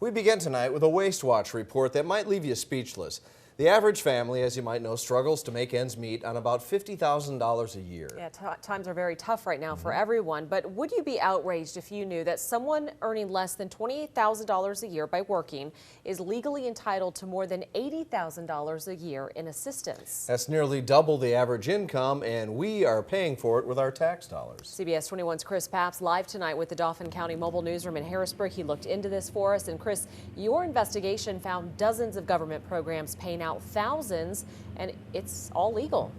We begin tonight with a Waste Watch report that might leave you speechless. The average family, as you might know, struggles to make ends meet on about $50,000 a year. Yeah, times are very tough right now for everyone, but would you be outraged if you knew that someone earning less than $28,000 a year by working is legally entitled to more than $80,000 a year in assistance? That's nearly double the average income, and we are paying for it with our tax dollars. CBS 21's Chris Papst live tonight with the Dauphin County Mobile Newsroom in Harrisburg. He looked into this for us. And Chris, your investigation found dozens of government programs paying out thousands, and it's all legal.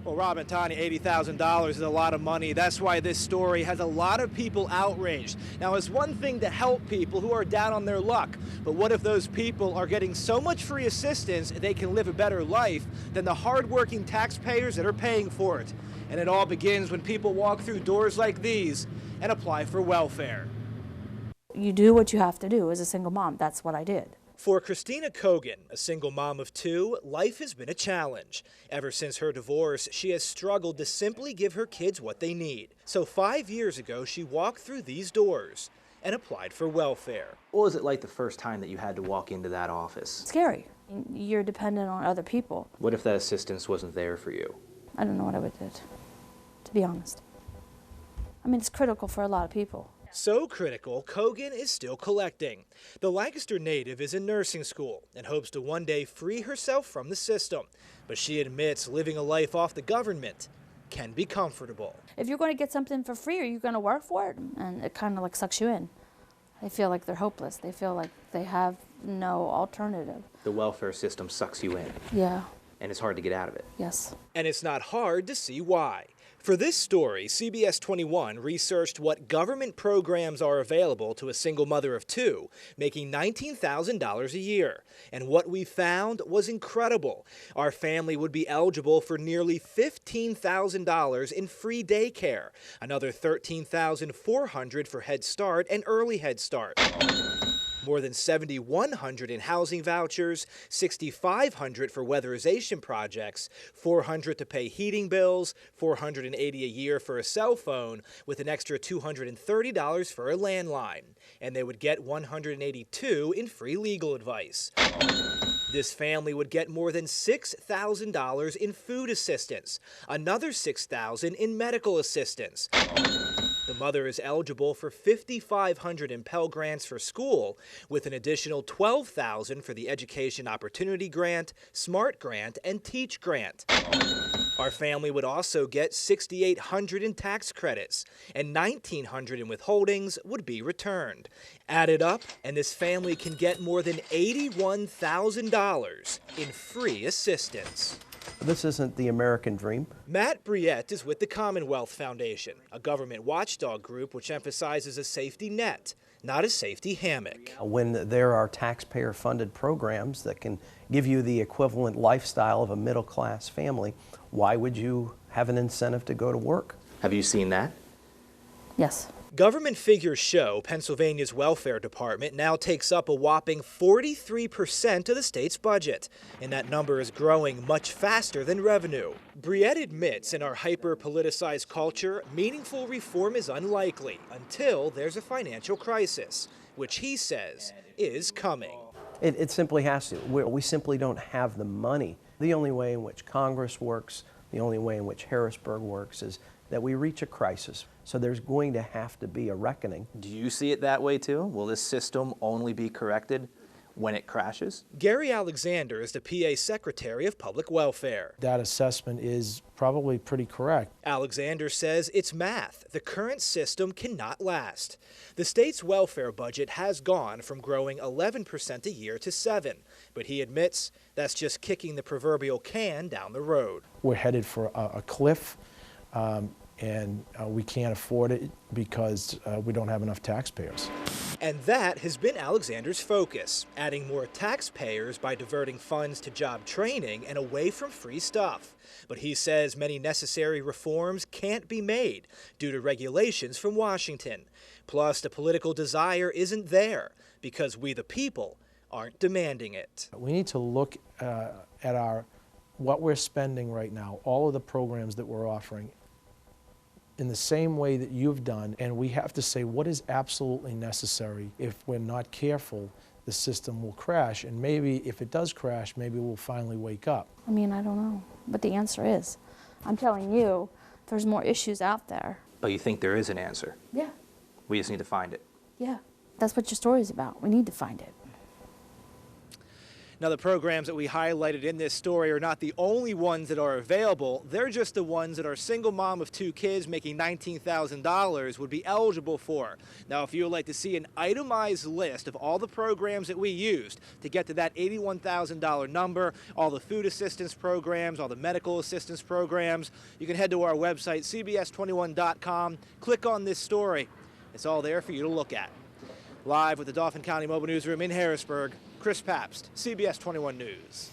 Well, Rob and Tanya, $80,000 is a lot of money. That's why this story has a lot of people outraged. Now, it's one thing to help people who are down on their luck, but what if those people are getting so much free assistance they can live a better life than the hardworking taxpayers that are paying for it? And it all begins when people walk through doors like these and apply for welfare. You do what you have to do as a single mom. That's what I did. For Christina Kogan, a single mom of two, life has been a challenge. Ever since her divorce, she has struggled to simply give her kids what they need. So 5 years ago, she walked through these doors and applied for welfare. What was it like the first time that you had to walk into that office? Scary. You're dependent on other people. What if that assistance wasn't there for you? I don't know what I would do, to be honest. I mean, it's critical for a lot of people. So critical, Kogan is still collecting. The Lancaster native is in nursing school and hopes to one day free herself from the system. But she admits living a life off the government can be comfortable. If you're going to get something for free, are you going to work for it? And it kind of like sucks you in. They feel like they're hopeless. They feel like they have no alternative. The welfare system sucks you in. Yeah. And it's hard to get out of it. Yes. And it's not hard to see why. For this story, CBS 21 researched what government programs are available to a single mother of two, making $19,000 a year. And what we found was incredible. Our family would be eligible for nearly $15,000 in free daycare, another $13,400 for Head Start and Early Head Start. More than $7,100 in housing vouchers, $6,500 for weatherization projects, $400 to pay heating bills, $480 a year for a cell phone, with an extra $230 for a landline. And they would get $182 in free legal advice. This family would get more than $6,000 in food assistance, another $6,000 in medical assistance. The mother is eligible for $5,500 in Pell Grants for school, with an additional $12,000 for the Education Opportunity Grant, SMART Grant, and Teach Grant. Our family would also get $6,800 in tax credits, and $1,900 in withholdings would be returned. Add it up, and this family can get more than $81,000 in free assistance. This isn't the American dream. Matt Briette is with the Commonwealth Foundation, a government watchdog group which emphasizes a safety net, not a safety hammock. When there are taxpayer-funded programs that can give you the equivalent lifestyle of a middle-class family, why would you have an incentive to go to work? Have you seen that? Yes. Government figures show Pennsylvania's welfare department now takes up a whopping 43% of the state's budget, and that number is growing much faster than revenue. Briette admits in our hyper-politicized culture, meaningful reform is unlikely until there's a financial crisis, which he says is coming. It simply has to. We simply don't have the money. The only way in which Congress works, the only way in which Harrisburg works is that we reach a crisis. So there's going to have to be a reckoning. Do you see it that way too? Will this system only be corrected when it crashes? Gary Alexander is the PA Secretary of Public Welfare. That assessment is probably pretty correct. Alexander says it's math. The current system cannot last. The state's welfare budget has gone from growing 11% a year to 7%, but he admits that's just kicking the proverbial can down the road. We're headed for a cliff, and we can't afford it because we don't have enough taxpayers. And that has been Alexander's focus, adding more taxpayers by diverting funds to job training and away from free stuff. But he says many necessary reforms can't be made due to regulations from Washington. Plus, the political desire isn't there because we the people aren't demanding it. We need to look at what we're spending right now, all of the programs that we're offering, in the same way that you've done, and we have to say what is absolutely necessary. If we're not careful, the system will crash, and maybe if it does crash, maybe we'll finally wake up. I mean, I don't know what the answer is. I'm telling you, there's more issues out there. But you think there is an answer? Yeah. We just need to find it. Yeah. That's what your story's about. We need to find it. Now, the programs that we highlighted in this story are not the only ones that are available. They're just the ones that our single mom of 2 kids making $19,000 would be eligible for. Now, if you would like to see an itemized list of all the programs that we used to get to that $81,000 number, all the food assistance programs, all the medical assistance programs, you can head to our website, cbs21.com, click on this story. It's all there for you to look at. Live with the Dauphin County Mobile Newsroom in Harrisburg, Chris Papst, CBS 21 News.